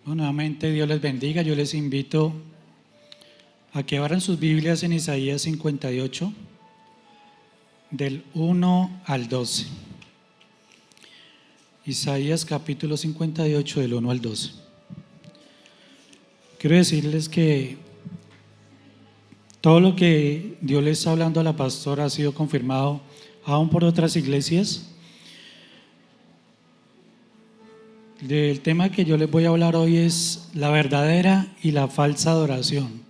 Nuevamente Dios les bendiga. Yo les invito a que abran sus Biblias en Isaías 58, del 1 al 12. Isaías capítulo 58, del 1 al 12. Quiero decirles que todo lo que Dios le está hablando a la pastora ha sido confirmado aún por otras iglesias. El tema que yo les voy a hablar hoy es la verdadera y la falsa adoración,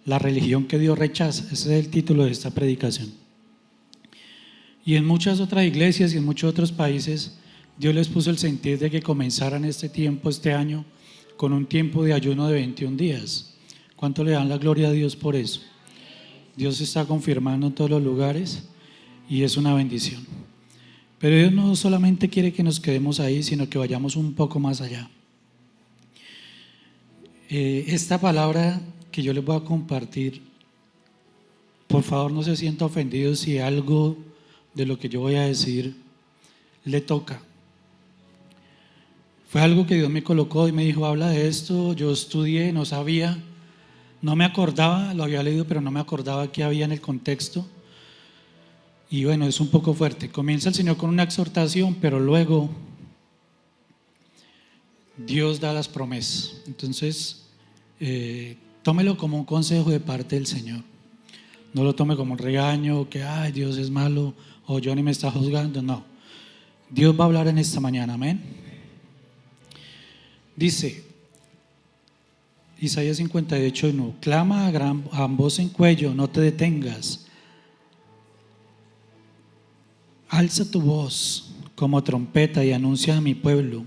la religión que Dios rechaza. Ese es el título de esta predicación. Y en muchas otras iglesias y en muchos otros países Dios les puso el sentir de que comenzaran este tiempo, este año, con un tiempo de ayuno de 21 días. ¿Cuánto le dan la gloria a Dios por eso? Dios está confirmando en todos los lugares y es una bendición. Pero Dios no solamente quiere que nos quedemos ahí, sino que vayamos un poco más allá. Esta palabra que yo les voy a compartir, por favor no se sienta ofendido si algo de lo que yo voy a decir le toca. Fue algo que Dios me colocó y me dijo: habla de esto. Yo estudié, no sabía, no me acordaba, lo había leído, pero no me acordaba qué había en el contexto. Y bueno, es un poco fuerte. Comienza el Señor con una exhortación, pero luego Dios da las promesas. Entonces, tómelo como un consejo de parte del Señor. No lo tome como un regaño, que ay, Dios es malo, o Johnny me está juzgando. No, Dios va a hablar en esta mañana, amén. Dice Isaías 58:1: clama a voz en cuello, no te detengas. Alza tu voz como trompeta y anuncia a mi pueblo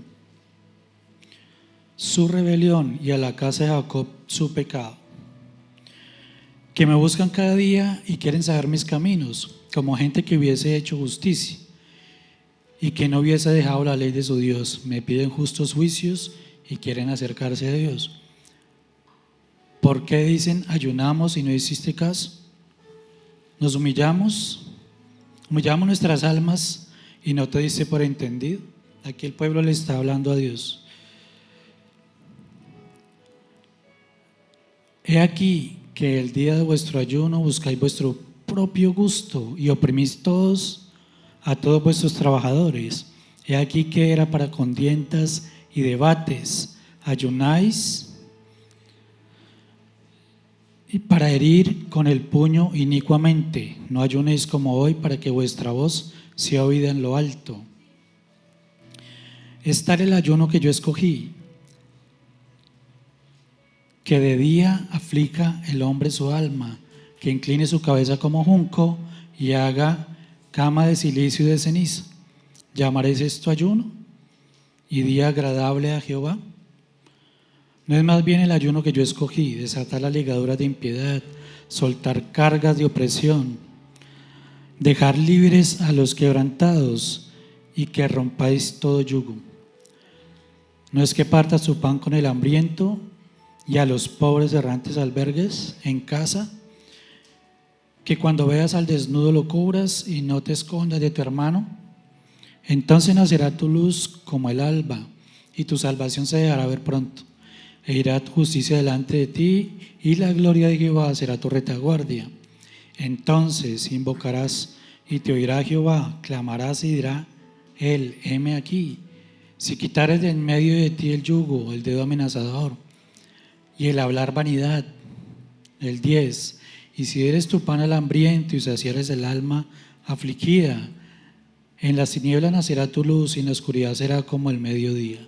su rebelión y a la casa de Jacob su pecado. Que me buscan cada día y quieren saber mis caminos, como gente que hubiese hecho justicia y que no hubiese dejado la ley de su Dios. Me piden justos juicios y quieren acercarse a Dios. ¿Por qué dicen ayunamos y no hiciste caso? Nos humillamos nuestras almas y no te diste por entendido. Aquí el pueblo le está hablando a Dios. He aquí que el día de vuestro ayuno buscáis vuestro propio gusto y oprimís a todos vuestros trabajadores. He aquí que era para contiendas y debates. Ayunáis y para herir con el puño inicuamente. No ayunéis como hoy, para que vuestra voz sea oída en lo alto. Es tal el ayuno que yo escogí, que de día aflija el hombre su alma, que incline su cabeza como junco y haga cama de silicio y de ceniza. ¿Llamaréis esto ayuno y día agradable a Jehová? ¿No es más bien el ayuno que yo escogí, desatar las ligaduras de impiedad, soltar cargas de opresión, dejar libres a los quebrantados y que rompáis todo yugo? ¿No es que partas tu pan con el hambriento y a los pobres errantes albergues en casa? Que cuando veas al desnudo lo cubras y no te escondas de tu hermano. Entonces nacerá tu luz como el alba y tu salvación se dejará ver pronto. E irá tu justicia delante de ti y la gloria de Jehová será tu retaguardia. Entonces invocarás y te oirá Jehová, clamarás y dirá él: heme aquí. Si quitares de en medio de ti el yugo, el dedo amenazador y el hablar vanidad, el 10, y si eres tu pan al hambriento y saciares el alma afligida, en las tinieblas nacerá tu luz y en la oscuridad será como el mediodía.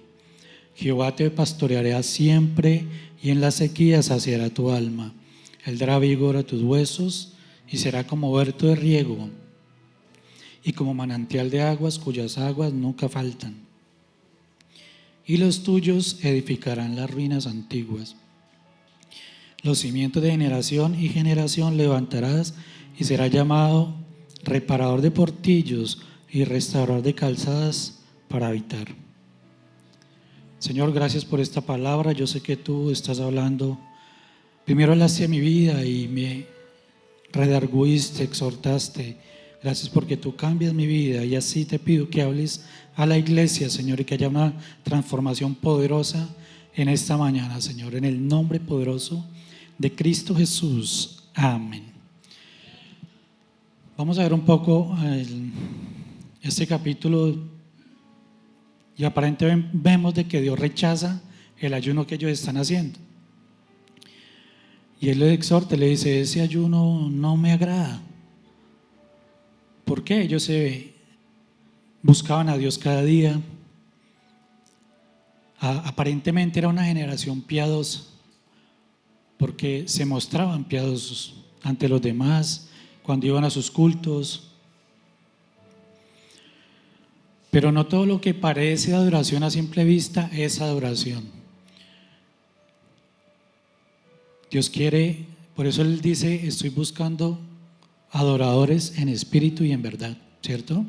Jehová te pastoreará siempre y en la sequía saciará tu alma. Él dará vigor a tus huesos y será como huerto de riego y como manantial de aguas cuyas aguas nunca faltan. Y los tuyos edificarán las ruinas antiguas. Los cimientos de generación y generación levantarás y será llamado reparador de portillos y restaurador de calzadas para habitar. Señor, gracias por esta palabra. Yo sé que tú estás hablando. Primero hablaste a mi vida y me redarguiste, exhortaste. Gracias porque tú cambias mi vida y así te pido que hables a la iglesia, Señor, y que haya una transformación poderosa en esta mañana, Señor, en el nombre poderoso de Cristo Jesús. Amén. Vamos a ver un poco este capítulo y aparentemente vemos de que Dios rechaza el ayuno que ellos están haciendo. Y Él les exhorta, le dice, ese ayuno no me agrada. ¿Por qué? Ellos buscaban a Dios cada día. Aparentemente era una generación piadosa, porque se mostraban piadosos ante los demás cuando iban a sus cultos. Pero no todo lo que parece adoración a simple vista es adoración. Dios quiere, por eso Él dice, estoy buscando adoradores en espíritu y en verdad, ¿cierto?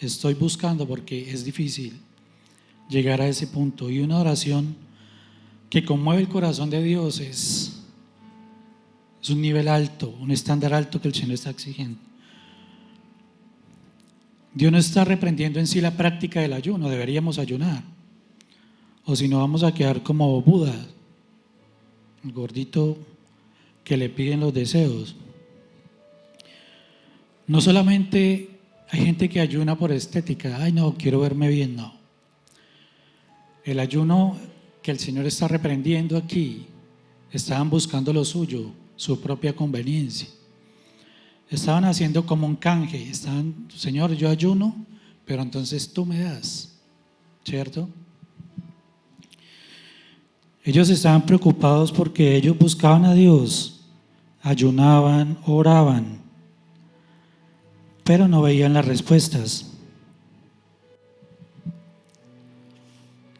Estoy buscando porque es difícil llegar a ese punto, y una oración que conmueve el corazón de Dios es un nivel alto, un estándar alto que el Señor está exigiendo. Dios no está reprendiendo en sí la práctica del ayuno, deberíamos ayunar, o si no vamos a quedar como Buda, el gordito que le piden los deseos. No solamente hay gente que ayuna por estética, ay no, quiero verme bien, no. El ayuno que el Señor está reprendiendo aquí, estaban buscando lo suyo, su propia conveniencia. Estaban haciendo como un canje, Señor, yo ayuno, pero entonces tú me das, ¿cierto? Ellos estaban preocupados porque ellos buscaban a Dios, ayunaban, oraban, pero no veían las respuestas.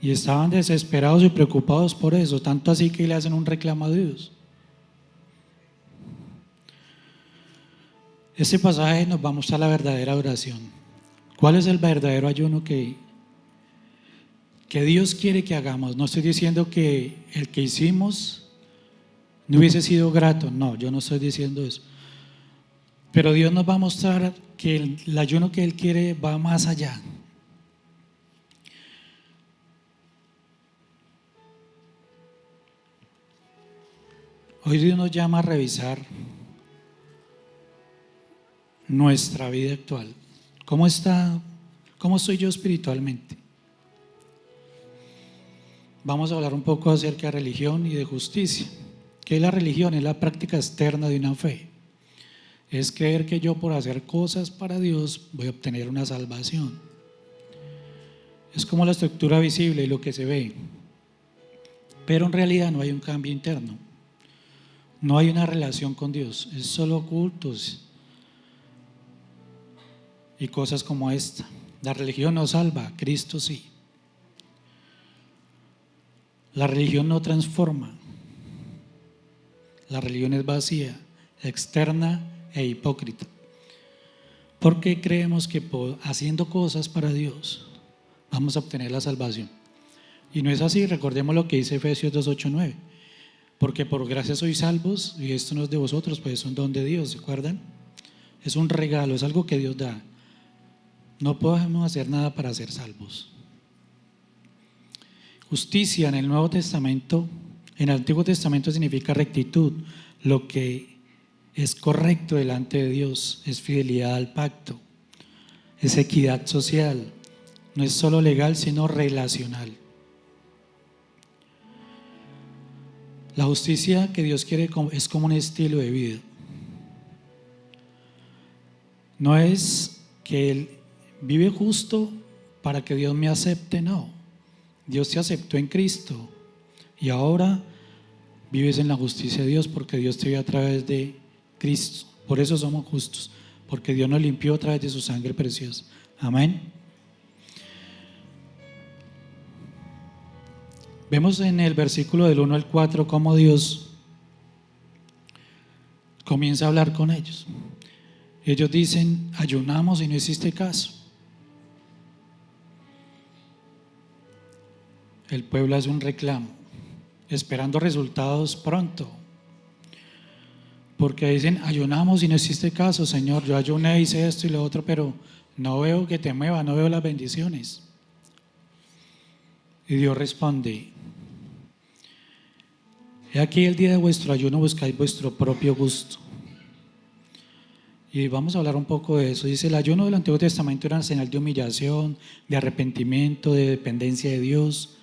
Y estaban desesperados y preocupados por eso, tanto así que le hacen un reclamo a Dios. Este pasaje nos va a mostrar la verdadera oración. ¿Cuál es el verdadero ayuno que Dios quiere que hagamos? No estoy diciendo que el que hicimos no hubiese sido grato, no, yo no estoy diciendo eso. Pero Dios nos va a mostrar que el ayuno que Él quiere va más allá. Hoy Dios nos llama a revisar nuestra vida actual. ¿Cómo estoy yo espiritualmente? Vamos a hablar un poco acerca de religión y de justicia. ¿Qué es la religión? Es la práctica externa de una fe. Es creer que yo por hacer cosas para Dios voy a obtener una salvación. Es como la estructura visible y lo que se ve. Pero en realidad no hay un cambio interno. No hay una relación con Dios. Es solo cultos y cosas como esta. La religión no salva, Cristo sí. La religión no transforma. La religión es vacía, externa e hipócrita. Porque creemos que haciendo cosas para Dios vamos a obtener la salvación. Y no es así. Recordemos lo que dice Efesios 2:8-9. Porque por gracia sois salvos, y esto no es de vosotros, pues es un don de Dios, ¿se acuerdan? Es un regalo, es algo que Dios da. No podemos hacer nada para ser salvos. Justicia en el Nuevo Testamento, en el Antiguo Testamento significa rectitud, lo que es correcto delante de Dios, es fidelidad al pacto, es equidad social, no es solo legal sino relacional. La justicia que Dios quiere es como un estilo de vida. No es que Él vive justo para que Dios me acepte, no. Dios te aceptó en Cristo y ahora vives en la justicia de Dios porque Dios te vio a través de Cristo. Por eso somos justos, porque Dios nos limpió a través de su sangre preciosa. Amén. Vemos en el versículo del 1 al 4 cómo Dios comienza a hablar con ellos. Ellos dicen, ayunamos y no hiciste caso. El pueblo hace un reclamo, esperando resultados pronto. Porque dicen, ayunamos y no hiciste caso, Señor. Yo ayuné, hice esto y lo otro, pero no veo que te mueva, no veo las bendiciones. Y Dios responde: he aquí el día de vuestro ayuno buscáis vuestro propio gusto. Y vamos a hablar un poco de eso. Dice: el ayuno del Antiguo Testamento era señal de humillación, de arrepentimiento, de dependencia de Dios.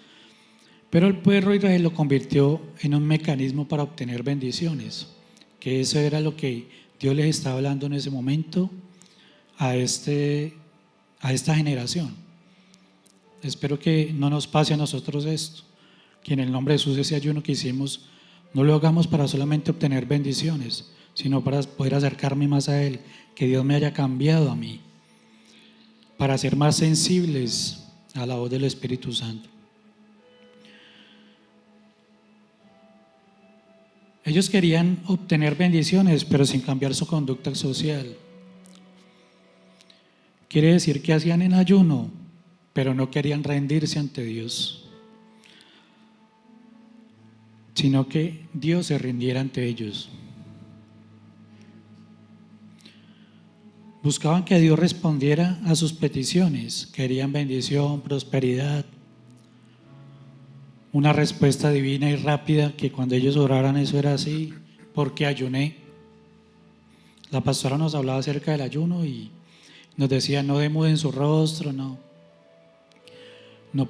Pero el pueblo de Israel lo convirtió en un mecanismo para obtener bendiciones, que eso era lo que Dios les estaba hablando en ese momento a esta generación. Espero que no nos pase a nosotros esto, que en el nombre de Jesús ese ayuno que hicimos no lo hagamos para solamente obtener bendiciones, sino para poder acercarme más a Él, que Dios me haya cambiado a mí, para ser más sensibles a la voz del Espíritu Santo. Ellos querían obtener bendiciones, pero sin cambiar su conducta social. Quiere decir que hacían el ayuno, pero no querían rendirse ante Dios, sino que Dios se rindiera ante ellos. Buscaban que Dios respondiera a sus peticiones, querían bendición, prosperidad, una respuesta divina y rápida, que cuando ellos oraran eso era así, porque ayuné. La pastora nos hablaba acerca del ayuno y nos decía: no demuden su rostro, no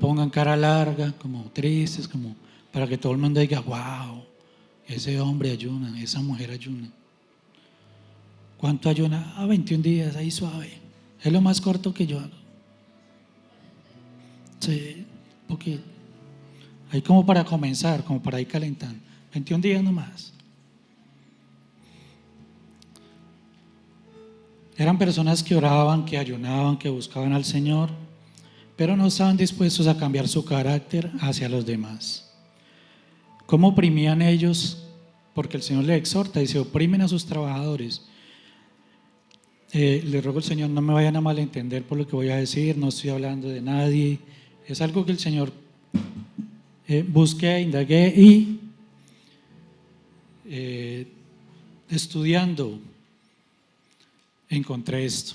pongan cara larga, como tristes, como para que todo el mundo diga: wow, ese hombre ayuna, esa mujer ayuna. ¿Cuánto ayuna? 21 días, ahí suave. Es lo más corto que yo hago. Sí, porque ahí como para comenzar, como para ir calentando. 21 días nomás. Eran personas que oraban, que ayunaban, que buscaban al Señor, pero no estaban dispuestos a cambiar su carácter hacia los demás. ¿Cómo oprimían ellos? Porque el Señor les exhorta y se oprimen a sus trabajadores. Le ruego al Señor, no me vayan a malentender por lo que voy a decir, no estoy hablando de nadie. Es algo que el Señor busqué, indagué y estudiando encontré esto.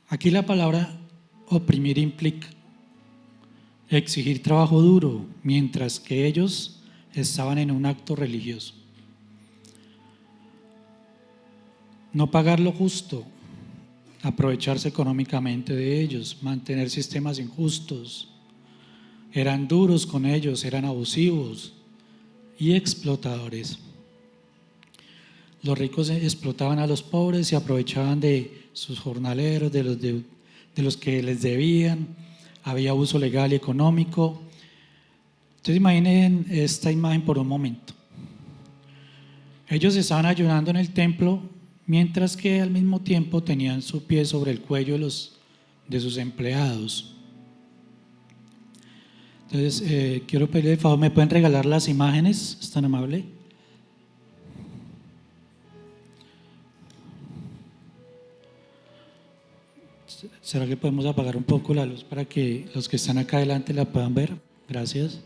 Aquí la palabra oprimir implica exigir trabajo duro, mientras que ellos estaban en un acto religioso. No pagar lo justo, aprovecharse económicamente de ellos, mantener sistemas injustos. Eran duros con ellos, eran abusivos y explotadores. Los ricos explotaban a los pobres y aprovechaban de sus jornaleros, de los que les debían. Había abuso legal y económico. Entonces imaginen esta imagen por un momento. Ellos estaban ayunando en el templo, mientras que al mismo tiempo tenían su pie sobre el cuello de sus empleados. Entonces quiero pedirle de favor, ¿me pueden regalar las imágenes? ¿Es tan amable? ¿Será que podemos apagar un poco la luz para que los que están acá adelante la puedan ver? Gracias.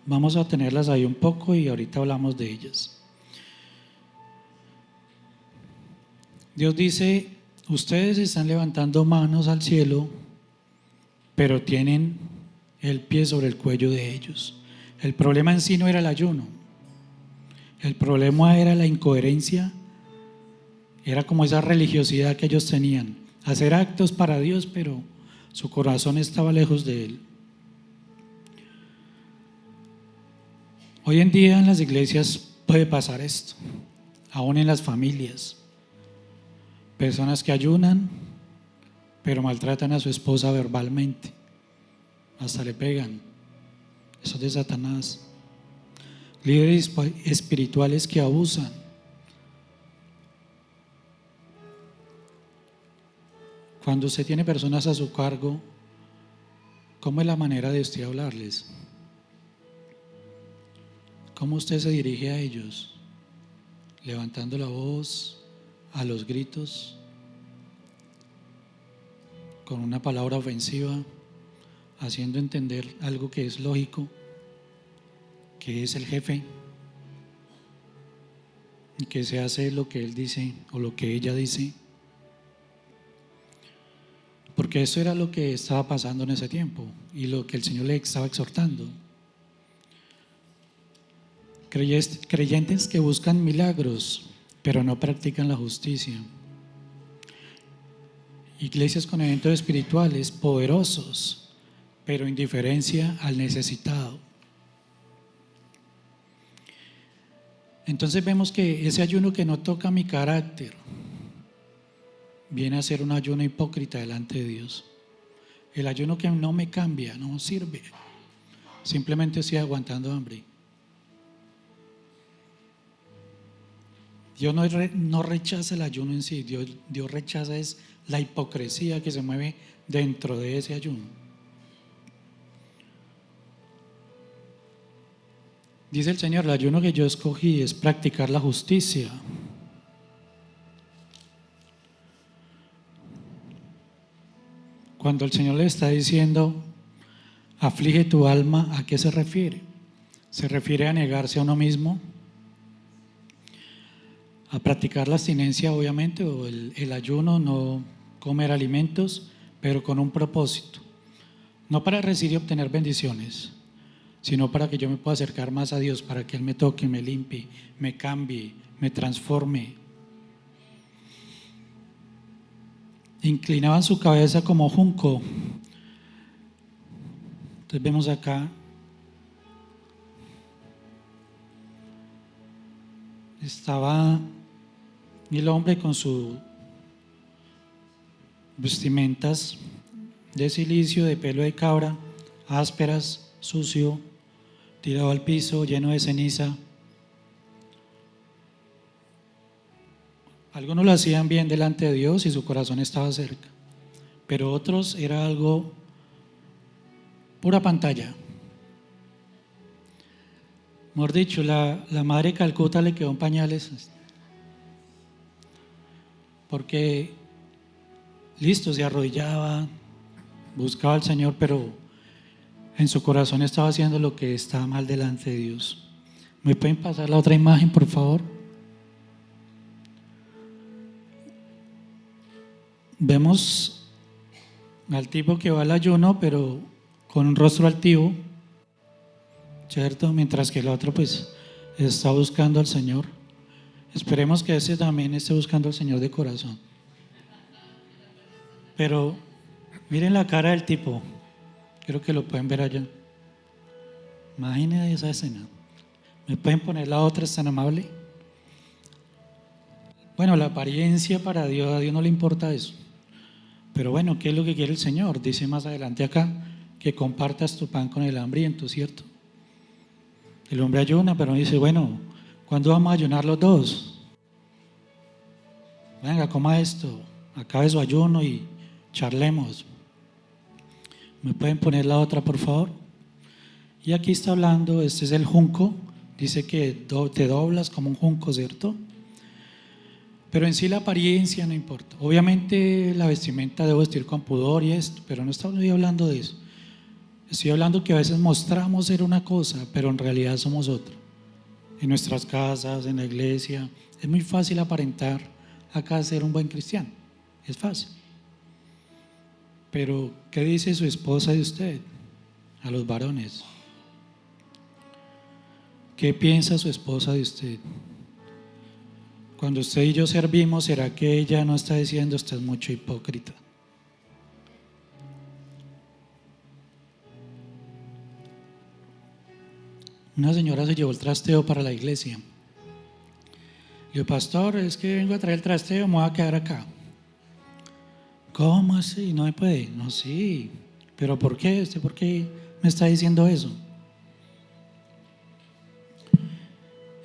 Vamos a tenerlas ahí un poco y ahorita hablamos de ellas. Dios dice: ustedes están levantando manos al cielo, pero tienen el pie sobre el cuello de ellos. El problema en sí no era el ayuno. El problema era la incoherencia. Era como esa religiosidad que ellos tenían. Hacer actos para Dios, pero su corazón estaba lejos de Él. Hoy en día en las iglesias puede pasar esto, aún en las familias. Personas que ayunan, pero maltratan a su esposa verbalmente, hasta le pegan. Eso es de Satanás. Líderes espirituales que abusan. Cuando usted tiene personas a su cargo, ¿cómo es la manera de usted hablarles? ¿Cómo usted se dirige a ellos? ¿Levantando la voz, a los gritos, con una palabra ofensiva, haciendo entender algo que es lógico, que es el jefe, y que se hace lo que él dice o lo que ella dice? porque eso era lo que estaba pasando en ese tiempo y lo que el Señor le estaba exhortando. Creyentes que buscan milagros, pero no practican la justicia. Iglesias con eventos espirituales poderosos, pero indiferencia al necesitado. Entonces vemos que ese ayuno que no toca mi carácter viene a ser un ayuno hipócrita delante de Dios. El ayuno que no me cambia, no sirve. Simplemente estoy aguantando hambre. Dios no rechaza el ayuno en sí, Dios rechaza es la hipocresía que se mueve dentro de ese ayuno. Dice el Señor, el ayuno que yo escogí es practicar la justicia. Cuando el Señor le está diciendo, aflige tu alma, ¿a qué se refiere? Se refiere a negarse a uno mismo, a practicar la abstinencia, obviamente, o el ayuno, no comer alimentos, pero con un propósito. No para recibir y obtener bendiciones, sino para que yo me pueda acercar más a Dios, para que Él me toque, me limpie, me cambie, me transforme. Inclinaban su cabeza como junco. Entonces vemos acá, estaba el hombre con sus vestimentas de cilicio, de pelo de cabra, ásperas, sucio, tirado al piso, lleno de ceniza. Algunos lo hacían bien delante de Dios y su corazón estaba cerca, pero otros era algo pura pantalla. Mejor dicho, la madre Calcuta le quedó en pañales, porque listo, se arrodillaba, buscaba al Señor, pero en su corazón estaba haciendo lo que estaba mal delante de Dios. ¿Me pueden pasar la otra imagen, por favor? Vemos al tipo que va al ayuno, pero con un rostro altivo, ¿cierto? Mientras que el otro pues está buscando al Señor. Esperemos que ese también esté buscando al Señor de corazón. Pero miren la cara del tipo, creo que lo pueden ver allá. Imaginen esa escena. ¿Me pueden poner la otra? ¿Es tan amable? Bueno, la apariencia para Dios, a Dios no le importa eso. Pero bueno, ¿qué es lo que quiere el Señor? Dice más adelante acá, que compartas tu pan con el hambriento, ¿cierto? El hombre ayuna, pero dice, bueno, ¿cuándo vamos a ayunar los dos? Venga, coma esto, acabe su ayuno y charlemos. ¿Me pueden poner la otra, por favor? Y aquí está hablando, este es el junco, dice que te doblas como un junco, ¿cierto? Pero en sí la apariencia no importa. Obviamente la vestimenta debo vestir con pudor y esto, pero no estoy hablando de eso. Estoy hablando que a veces mostramos ser una cosa, pero en realidad somos otra. En nuestras casas, en la iglesia, es muy fácil aparentar acá ser un buen cristiano, es fácil. Pero ¿qué dice su esposa de usted? A los varones. ¿Qué piensa su esposa de usted? Cuando usted y yo servimos, ¿será que ella no está diciendo usted es mucho hipócrita? Una señora se llevó el trasteo para la iglesia. Le dijo, pastor, es que vengo a traer el trasteo, me voy a quedar acá. ¿Cómo así? ¿No me puede? No, sí. ¿Pero por qué? ¿Usted por qué me está diciendo eso?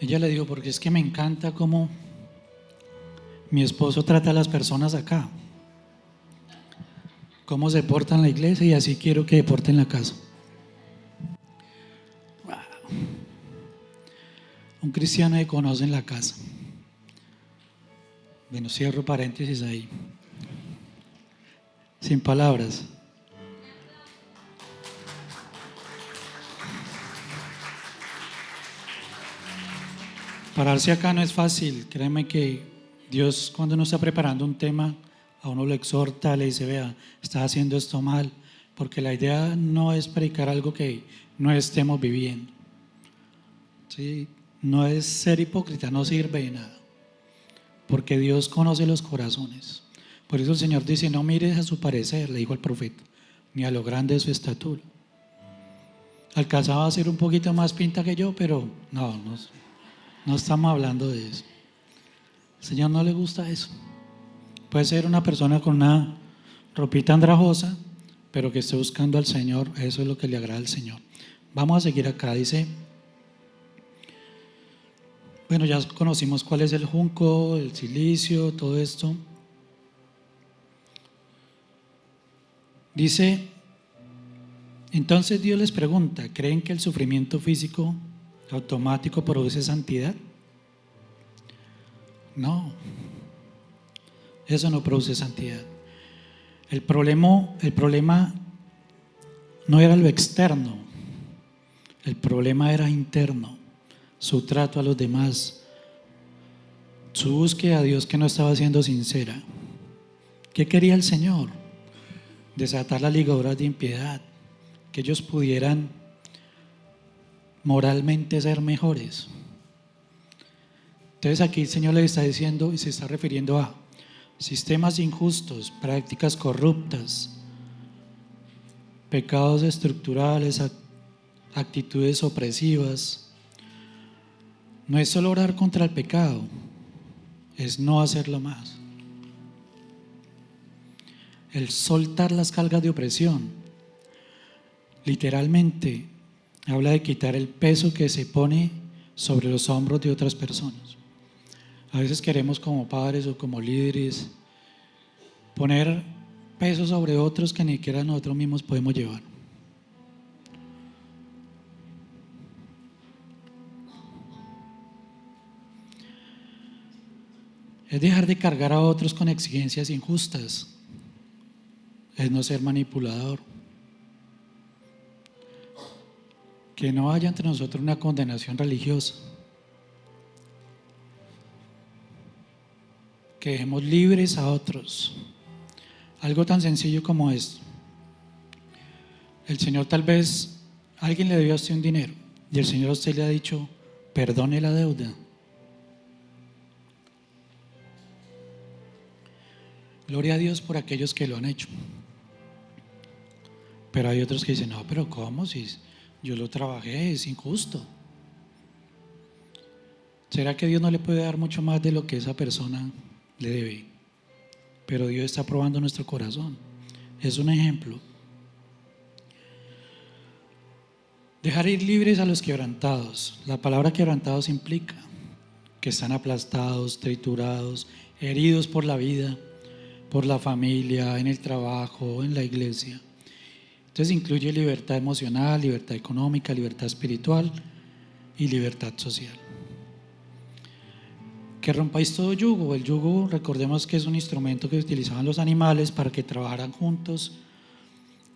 Ella le dijo, porque es que me encanta cómo mi esposo trata a las personas acá, cómo se porta en la iglesia y así quiero que porte en la casa. Wow. Un cristiano que conoce en la casa. Bueno, cierro paréntesis ahí. Sin palabras. Pararse acá no es fácil, créeme que Dios cuando nos está preparando un tema, a uno lo exhorta, le dice, vea, está haciendo esto mal, porque la idea no es predicar algo que no estemos viviendo. ¿Sí? No es ser hipócrita, no sirve de nada, porque Dios conoce los corazones. Por eso el Señor dice, no mires a su parecer, le dijo al profeta, ni a lo grande de su estatura. Alcanzaba a ser un poquito más pinta que yo, pero no estamos hablando de eso. Al Señor no le gusta eso. Puede ser una persona con una ropita andrajosa, pero que esté buscando al Señor, eso es lo que le agrada al Señor. Vamos a seguir acá, dice, bueno, ya conocimos cuál es el junco, el silicio, todo esto. Dice, entonces Dios les pregunta, ¿creen que el sufrimiento físico automático produce santidad? No, eso no produce santidad. El problema no era lo externo, el problema era interno, su trato a los demás, su búsqueda a Dios que no estaba siendo sincera. ¿Qué quería el Señor? Desatar las ligaduras de impiedad, que ellos pudieran moralmente ser mejores. Entonces aquí el Señor les está diciendo y se está refiriendo a sistemas injustos, prácticas corruptas, pecados estructurales, actitudes opresivas. No es solo orar contra el pecado, es no hacerlo más. El soltar las cargas de opresión, literalmente, habla de quitar el peso que se pone sobre los hombros de otras personas. A veces queremos como padres o como líderes poner peso sobre otros que ni siquiera nosotros mismos podemos llevar. Es dejar de cargar a otros con exigencias injustas. Es no ser manipulador. Que no haya entre nosotros una condenación religiosa. Que dejemos libres a otros. Algo tan sencillo como esto. El Señor tal vez, alguien le debió a usted un dinero y el Señor a usted le ha dicho, perdone la deuda. Gloria a Dios por aquellos que lo han hecho. Pero hay otros que dicen, no, pero ¿cómo? Si yo lo trabajé, es injusto. ¿Será que Dios no le puede dar mucho más de lo que esa persona le debe? Pero Dios está probando nuestro corazón. Es un ejemplo. Dejar ir libres a los quebrantados. La palabra quebrantados implica que están aplastados, triturados, heridos por la vida, por la familia, en el trabajo, en la iglesia. Entonces incluye libertad emocional, libertad económica, libertad espiritual y libertad social. Que rompáis todo yugo. El yugo, recordemos que es un instrumento que utilizaban los animales para que trabajaran juntos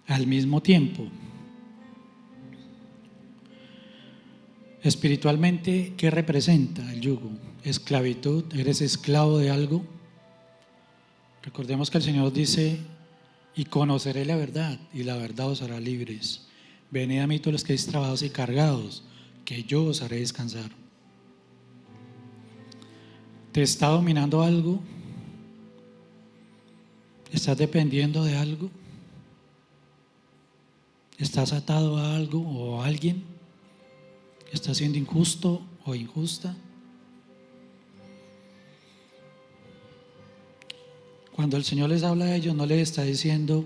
al mismo tiempo. Espiritualmente, ¿qué representa el yugo? Esclavitud, eres esclavo de algo. Recordemos que el Señor dice, y conoceré la verdad, y la verdad os hará libres. Venid a mí todos los que estéis trabajados y cargados, que yo os haré descansar. ¿Te está dominando algo? ¿Estás dependiendo de algo? ¿Estás atado a algo o a alguien? ¿Estás siendo injusto o injusta? Cuando el Señor les habla a ellos, no les está diciendo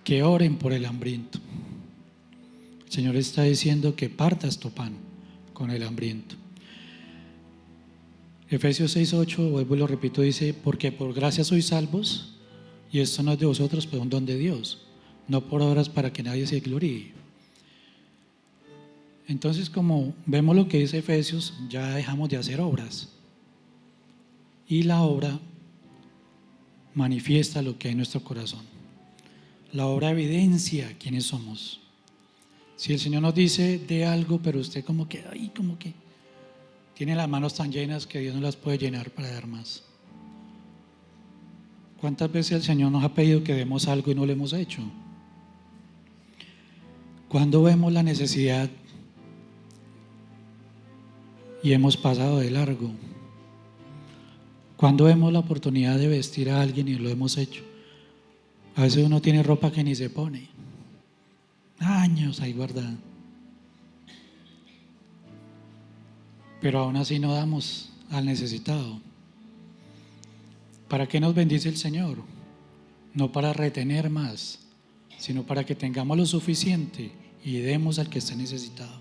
que oren por el hambriento. El Señor está diciendo que partas tu pan con el hambriento. Efesios 6:8, vuelvo y lo repito, dice, porque por gracia sois salvos, y esto no es de vosotros, pero un don de Dios, no por obras para que nadie se gloríe. Entonces, como vemos lo que dice Efesios, ya dejamos de hacer obras, y la obra manifiesta lo que hay en nuestro corazón. La obra evidencia quiénes somos. Si el Señor nos dice de algo, pero usted como que tiene las manos tan llenas que Dios no las puede llenar para dar más. ¿Cuántas veces el Señor nos ha pedido que demos algo y no lo hemos hecho? ¿Cuándo vemos la necesidad y hemos pasado de largo? ¿Cuándo vemos la oportunidad de vestir a alguien y lo hemos hecho? A veces uno tiene ropa que ni se pone, años ahí guardada, pero aún así no damos al necesitado. ¿Para qué nos bendice el Señor? No para retener más, sino para que tengamos lo suficiente y demos al que esté necesitado.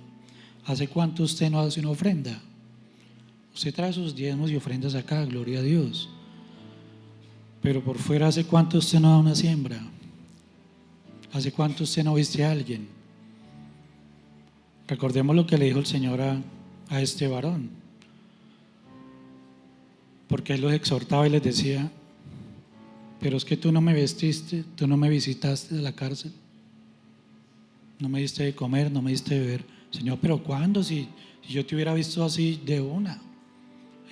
¿Hace cuánto usted no hace una ofrenda? Usted trae sus diezmos y ofrendas acá, gloria a Dios. Pero por fuera, ¿hace cuánto usted no da una siembra? ¿Hace cuánto usted no viste a alguien? Recordemos lo que le dijo el Señor a este varón, porque Él los exhortaba y les decía: pero es que tú no me vestiste, tú no me visitaste de la cárcel, no me diste de comer, no me diste de beber. Señor, pero ¿cuándo? Si yo te hubiera visto así de una.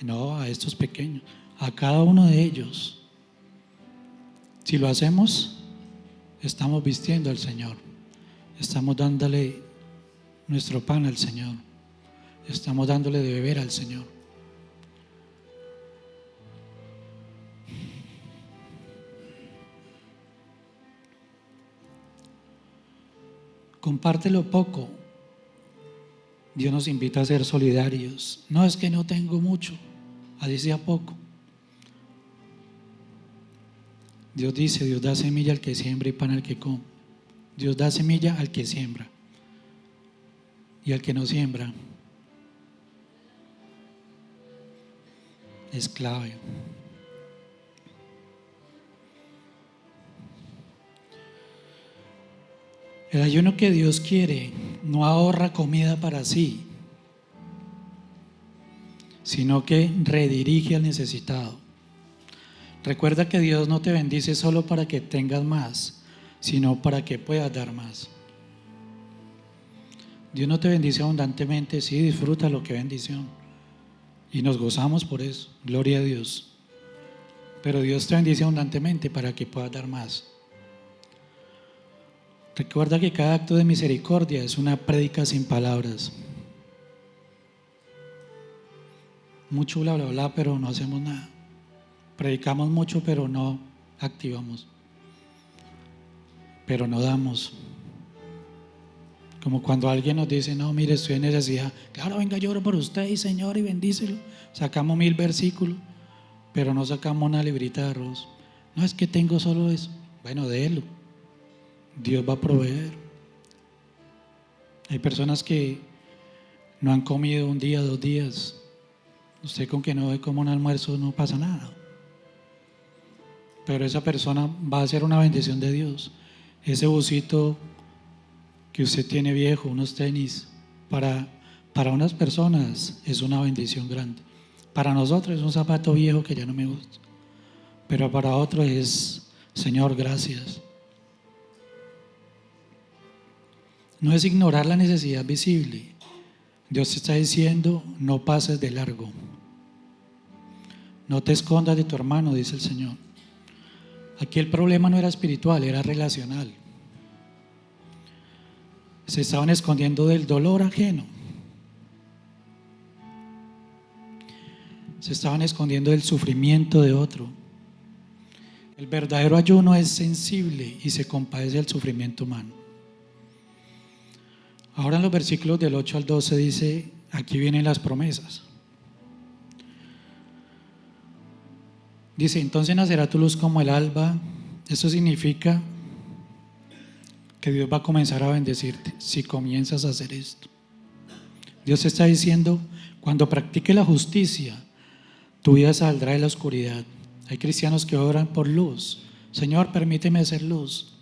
No, a estos pequeños, a cada uno de ellos. Si lo hacemos, estamos vistiendo al Señor, estamos dándole nuestro pan al Señor, estamos dándole de beber al Señor. Compártelo poco. Dios nos invita a ser solidarios. No es que no tengo mucho, así sea poco. Dios dice: Dios da semilla al que siembra y pan al que come. Dios da semilla al que siembra, y al que no siembra es clave. El ayuno que Dios quiere no ahorra comida para sí, sino que redirige al necesitado. Recuerda que Dios no te bendice solo para que tengas más, sino para que puedas dar más. Dios no te bendice abundantemente, sí, disfruta lo que bendición, y nos gozamos por eso, gloria a Dios. Pero Dios te bendice abundantemente para que puedas dar más. Recuerda que cada acto de misericordia es una prédica sin palabras. Mucho bla bla bla, pero no hacemos nada. Predicamos mucho, pero no activamos, pero no damos. Como cuando alguien nos dice: no, mire, estoy en necesidad. Claro, venga, yo oro por usted, y Señor, y bendícelo. Sacamos 1000 versículos, pero no sacamos una librita de arroz. No, es que tengo solo eso. Bueno, délo. Dios va a proveer. Hay personas que no han comido un día, 2 días. Usted con que no coma un almuerzo no pasa nada. Pero esa persona va a ser una bendición de Dios. Ese busito que usted tiene viejo, unos tenis, para unas personas es una bendición grande. Para nosotros es un zapato viejo que ya no me gusta, pero para otros es: Señor, gracias. No es ignorar la necesidad visible. Dios te está diciendo: no pases de largo, no te escondas de tu hermano, dice el Señor. Aquí el problema no era espiritual, era relacional. Se estaban escondiendo del dolor ajeno, se estaban escondiendo del sufrimiento de otro. El verdadero ayuno es sensible y se compadece del sufrimiento humano. Ahora en los versículos del 8 al 12 dice: aquí vienen las promesas. Dice: entonces nacerá tu luz como el alba. Eso significa que Dios va a comenzar a bendecirte si comienzas a hacer esto. Dios te está diciendo: cuando practiques la justicia, tu vida saldrá de la oscuridad. Hay cristianos que oran por luz. Señor, permíteme hacer luz.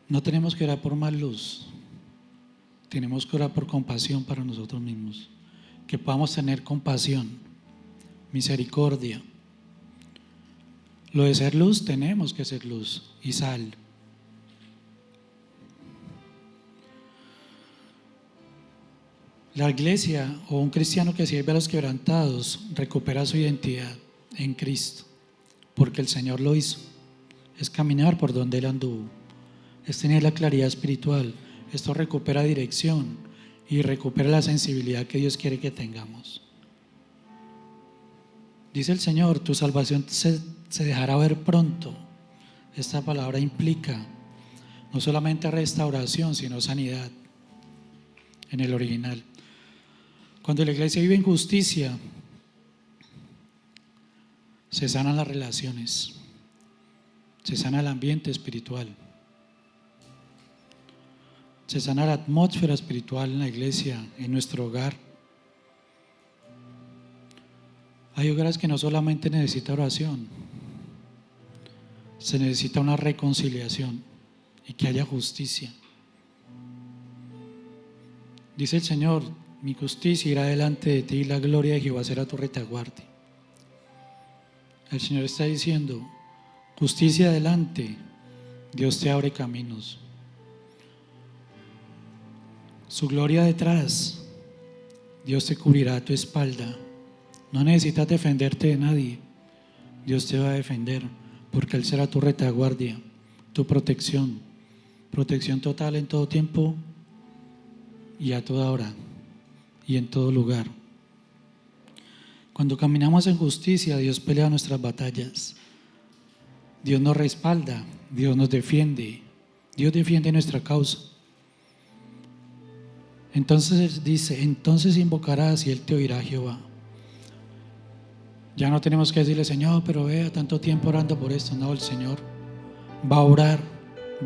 No tenemos que orar por más luz, tenemos que orar por compasión para nosotros mismos, que podamos tener compasión, misericordia. Lo de ser luz, tenemos que ser luz y sal. La iglesia o un cristiano que sirve a los quebrantados recupera su identidad en Cristo, porque el Señor lo hizo. Es caminar por donde Él anduvo, es tener la claridad espiritual. Esto recupera dirección y recupera la sensibilidad que Dios quiere que tengamos. Dice el Señor, tu salvación se dejará ver pronto. Esta palabra implica no solamente restauración, sino sanidad en el original. Cuando la iglesia vive en justicia, se sanan las relaciones, se sana el ambiente espiritual, se sana la atmósfera espiritual en la iglesia, en nuestro hogar. Hay hogares que no solamente necesitan oración, se necesita una reconciliación y que haya justicia. Dice el Señor, mi justicia irá delante de ti y la gloria de Jehová será tu retaguardia. El Señor está diciendo, justicia adelante, Dios te abre caminos. Su gloria detrás, Dios te cubrirá tu espalda. No necesitas defenderte de nadie, Dios te va a defender, porque Él será tu retaguardia, tu protección, protección total en todo tiempo y a toda hora y en todo lugar. Cuando caminamos en justicia, Dios pelea nuestras batallas, Dios nos respalda, Dios nos defiende, Dios defiende nuestra causa. Entonces dice, entonces invocarás y Él te oirá, Jehová. Ya no tenemos que decirle, Señor, pero vea tanto tiempo orando por esto. No, el Señor va a orar,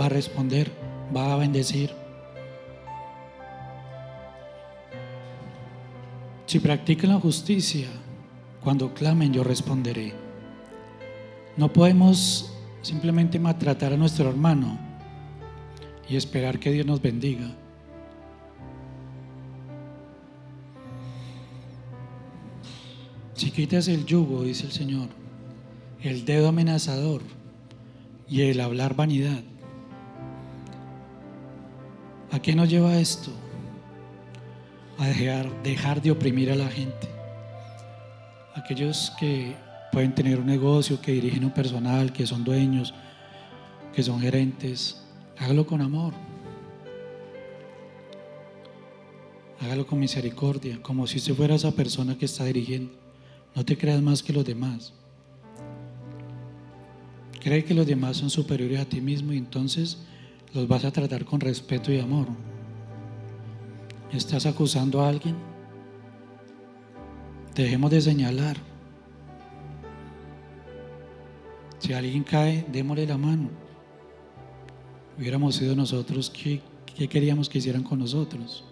va a responder, va a bendecir. Si practican la justicia, cuando clamen yo responderé. No podemos simplemente maltratar a nuestro hermano y esperar que Dios nos bendiga. Si quitas el yugo, dice el Señor, el dedo amenazador y el hablar vanidad, ¿a qué nos lleva esto? A dejar de oprimir a la gente. Aquellos que pueden tener un negocio, que dirigen un personal, que son dueños, que son gerentes, hágalo con amor, hágalo con misericordia, como si usted fuera esa persona que está dirigiendo. No te creas más que los demás. Cree que los demás son superiores a ti mismo y entonces los vas a tratar con respeto y amor. ¿Estás acusando a alguien? Dejemos de señalar. Si alguien cae, démosle la mano. Hubiéramos sido nosotros, ¿qué queríamos que hicieran con nosotros?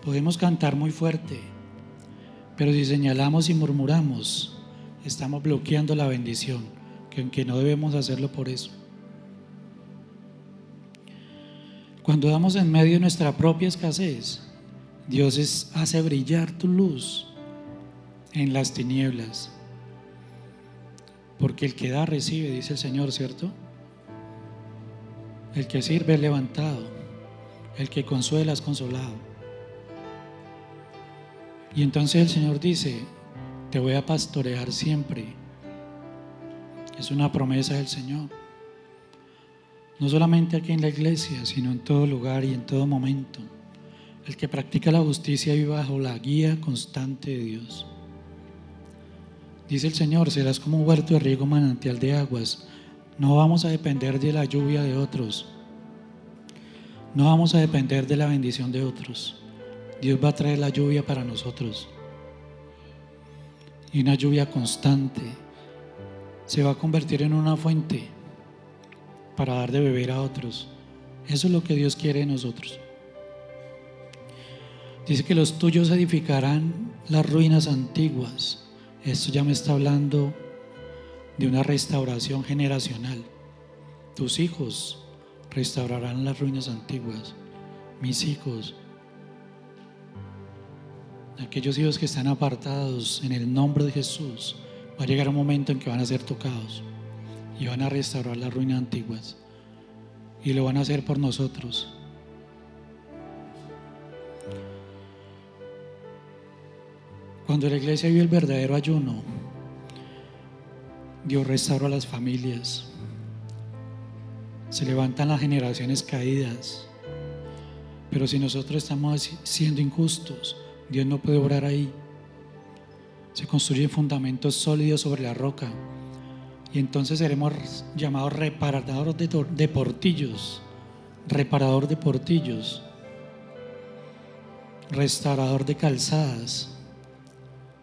Podemos cantar muy fuerte, pero si señalamos y murmuramos, estamos bloqueando la bendición, que aunque no debemos hacerlo por eso. Cuando damos en medio de nuestra propia escasez, Dios hace brillar tu luz en las tinieblas, porque el que da recibe, dice el Señor, ¿cierto? El que sirve es levantado, el que consuela es consolado. Y entonces el Señor dice, te voy a pastorear siempre. Es una promesa del Señor. No solamente aquí en la iglesia, sino en todo lugar y en todo momento. El que practica la justicia vive bajo la guía constante de Dios. Dice el Señor, serás como un huerto de riego, manantial de aguas. No vamos a depender de la lluvia de otros. No vamos a depender de la bendición de otros. Dios va a traer la lluvia para nosotros. Y una lluvia constante se va a convertir en una fuente para dar de beber a otros. Eso es lo que Dios quiere de nosotros. Dice que los tuyos edificarán las ruinas antiguas. Esto ya me está hablando de una restauración generacional. Tus hijos restaurarán las ruinas antiguas. Mis hijos, aquellos hijos que están apartados en el nombre de Jesús, va a llegar un momento en que van a ser tocados y van a restaurar las ruinas antiguas. y lo van a hacer por nosotros. Cuando la iglesia vio el verdadero ayuno, Dios restauró a las familias, se levantan las generaciones caídas. Pero si nosotros estamos siendo injustos, Dios no puede obrar ahí. Se construyen fundamentos sólidos sobre la roca, y entonces seremos llamados reparador de portillos, reparador de portillos, restaurador de calzadas.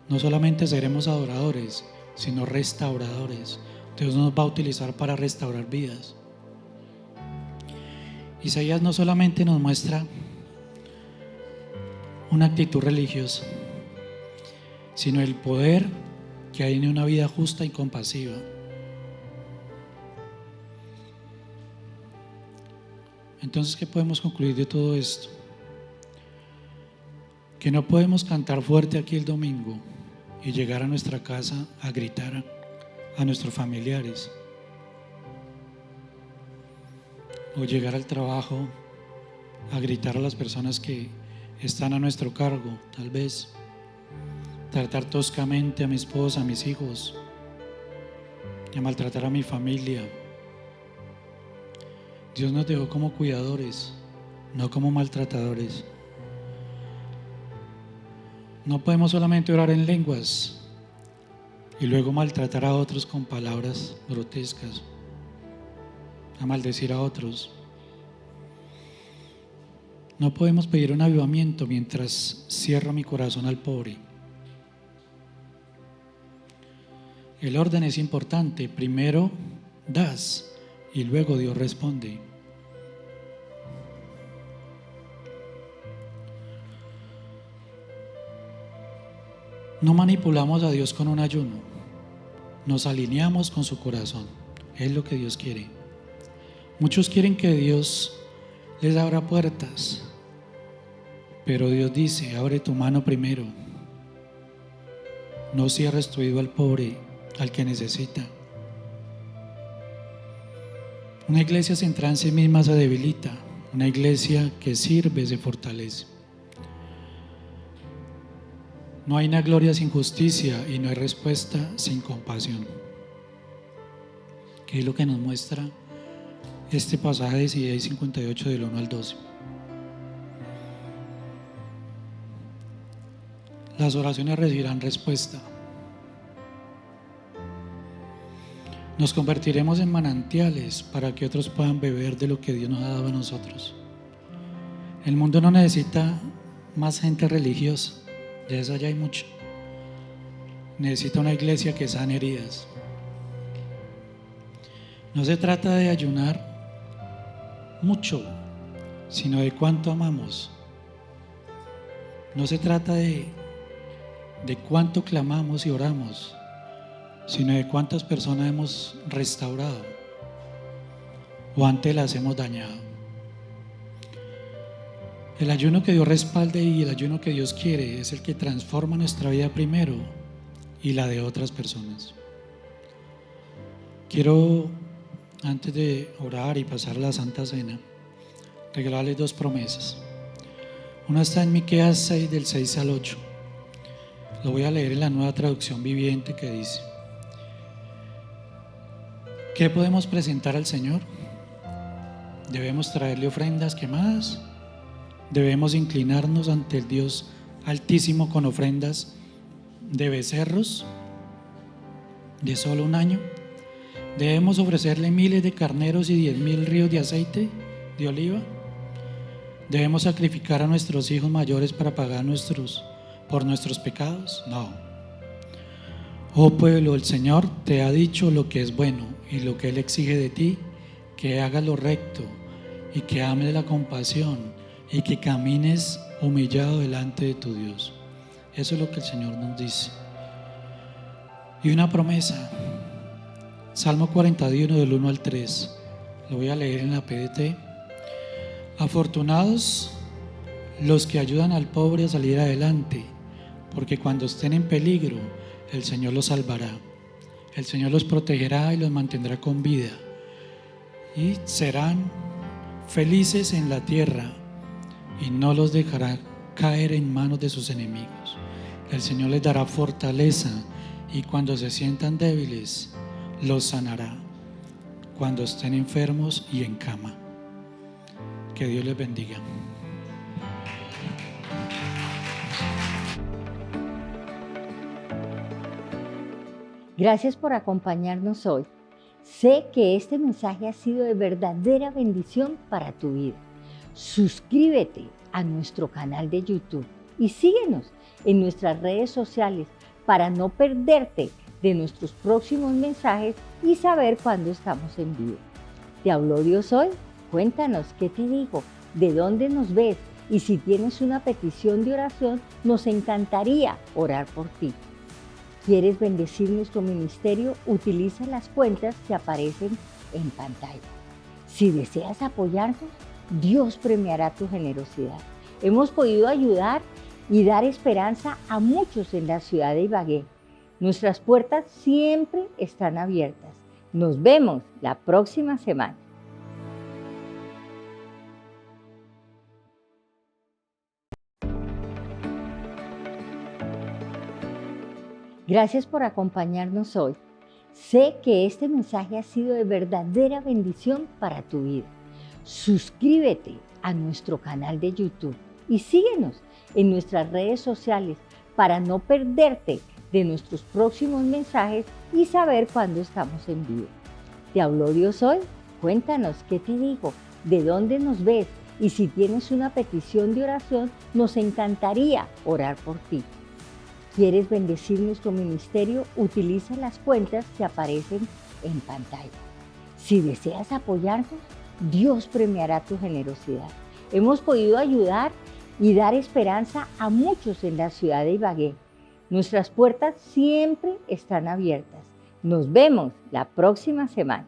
No solamente seremos adoradores, sino restauradores. Dios nos va a utilizar para restaurar vidas. Isaías no solamente nos muestra una actitud religiosa, sino el poder que hay en una vida justa y compasiva. Entonces, ¿qué podemos concluir de todo esto? Que no podemos cantar fuerte aquí el domingo y llegar a nuestra casa a gritar a nuestros familiares, o llegar al trabajo a gritar a las personas que están a nuestro cargo, tal vez tratar toscamente a mi esposa, a mis hijos, y a maltratar a mi familia. Dios nos dejó como cuidadores, no como maltratadores. No podemos solamente orar en lenguas y luego maltratar a otros con palabras grotescas, a maldecir a otros. No podemos pedir un avivamiento mientras cierro mi corazón al pobre. El orden es importante. Primero das y luego Dios responde. No manipulamos a Dios con un ayuno, nos alineamos con su corazón. Es lo que Dios quiere. Muchos quieren que Dios les abra puertas, pero Dios dice: abre tu mano primero. No cierres tu oído al pobre, al que necesita. Una iglesia centrada en sí misma se debilita. Una iglesia que sirve se fortalece. No hay una gloria sin justicia y no hay respuesta sin compasión. ¿Qué es lo que nos muestra este pasaje de Isaías 58 del 1 al 12? Las oraciones recibirán respuesta. Nos convertiremos en manantiales para que otros puedan beber de lo que Dios nos ha dado a nosotros. El mundo no necesita más gente religiosa, de eso ya hay mucho. Necesita una iglesia que sane heridas. No se trata de ayunar mucho, sino de cuánto amamos. No se trata de cuánto clamamos y oramos, sino de cuántas personas hemos restaurado o antes las hemos dañado. El ayuno que Dios respalde y el ayuno que Dios quiere es el que transforma nuestra vida primero y la de otras personas. Quiero, antes de orar y pasar a la Santa Cena, regalarles dos promesas. Una está en Miqueas 6 del 6 al 8. Lo voy a leer en la Nueva Traducción Viviente, que dice: ¿qué podemos presentar al Señor? ¿Debemos traerle ofrendas quemadas? ¿Debemos inclinarnos ante el Dios Altísimo con ofrendas de becerros de solo un año? ¿Debemos ofrecerle miles de carneros y 10,000 ríos de aceite de oliva? ¿Debemos sacrificar a nuestros hijos mayores para pagar por nuestros pecados? No. Oh pueblo, el Señor te ha dicho lo que es bueno y lo que Él exige de ti: que hagas lo recto y que ames la compasión y que camines humillado delante de tu Dios. Eso es lo que el Señor nos dice. Y una promesa, Salmo 41 del 1 al 3, lo voy a leer en la PDT. Afortunados los que ayudan al pobre a salir adelante, porque cuando estén en peligro, el Señor los salvará. El Señor los protegerá y los mantendrá con vida, y serán felices en la tierra, y no los dejará caer en manos de sus enemigos. El Señor les dará fortaleza, y cuando se sientan débiles, los sanará cuando estén enfermos y en cama. Que Dios les bendiga. Gracias por acompañarnos hoy. Sé que este mensaje ha sido de verdadera bendición para tu vida. Suscríbete a nuestro canal de YouTube y síguenos en nuestras redes sociales para no perderte de nuestros próximos mensajes y saber cuándo estamos en vivo. ¿Te habló Dios hoy? Cuéntanos qué te dijo, de dónde nos ves, y si tienes una petición de oración, nos encantaría orar por ti. ¿Quieres bendecir nuestro ministerio? Utiliza las cuentas que aparecen en pantalla. Si deseas apoyarnos, Dios premiará tu generosidad. Hemos podido ayudar y dar esperanza a muchos en la ciudad de Ibagué. Nuestras puertas siempre están abiertas. Nos vemos la próxima semana. Gracias por acompañarnos hoy. Sé que este mensaje ha sido de verdadera bendición para tu vida. Suscríbete a nuestro canal de YouTube y síguenos en nuestras redes sociales para no perderte de nuestros próximos mensajes y saber cuándo estamos en vivo. ¿Te habló Dios hoy? Cuéntanos qué te dijo, de dónde nos ves, y si tienes una petición de oración, nos encantaría orar por ti. ¿Quieres bendecir nuestro ministerio? Utiliza las cuentas que aparecen en pantalla. Si deseas apoyarnos, Dios premiará tu generosidad. Hemos podido ayudar y dar esperanza a muchos en la ciudad de Ibagué. Nuestras puertas siempre están abiertas. Nos vemos la próxima semana.